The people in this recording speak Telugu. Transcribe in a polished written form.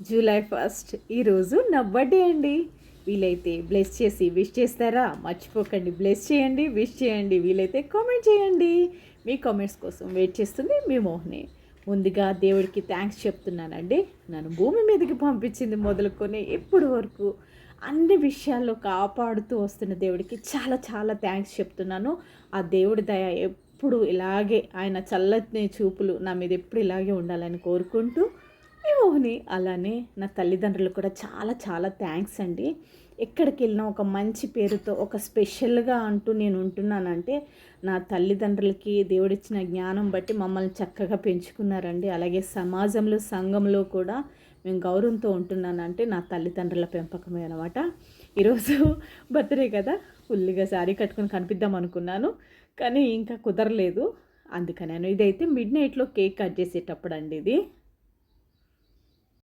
జూలై 1 ఈరోజు నా బర్త్డే అండి. వీలైతే బ్లెస్ చేసి విష్ చేస్తారా? మర్చిపోకండి, బ్లెస్ చేయండి, విష్ చేయండి, వీలైతే కామెంట్ చేయండి. మీ కామెంట్స్ కోసం వెయిట్ చేస్తుంది మీ మోహిని. ముందుగా దేవుడికి థ్యాంక్స్ చెప్తున్నానండి. నన్ను భూమి మీదకి పంపించింది మొదలుకొని ఇప్పటి వరకు అన్ని విషయాల్లో కాపాడుతూ వస్తున్న దేవుడికి చాలా చాలా థ్యాంక్స్ చెప్తున్నాను. ఆ దేవుడి దయ ఎప్పుడు ఇలాగే, ఆయన చల్లని చూపులు నా మీద ఎప్పుడు ఇలాగే ఉండాలని కోరుకుంటూ మీ మోహిని. అలానే నా తల్లిదండ్రులు కూడా చాలా చాలా థ్యాంక్స్ అండి. ఎక్కడికి వెళ్ళినా ఒక మంచి పేరుతో ఒక స్పెషల్గా అంటూ నేను ఉంటున్నానంటే నా తల్లిదండ్రులకి దేవుడిచ్చిన జ్ఞానం బట్టి మమ్మల్ని చక్కగా పెంచుకున్నారండి. అలాగే సమాజంలో సంఘంలో కూడా మేము గౌరవంతో ఉంటున్నానంటే నా తల్లిదండ్రుల పెంపకమే అనమాట. ఈరోజు బర్త్డే కదా, ఫుల్గా శారీ కట్టుకొని కనిపిద్దాం అనుకున్నాను, కానీ ఇంకా కుదరలేదు. అందుకని ఇదైతే మిడ్ నైట్లో కేక్ కట్ చేసేటప్పుడు అండి ఇది.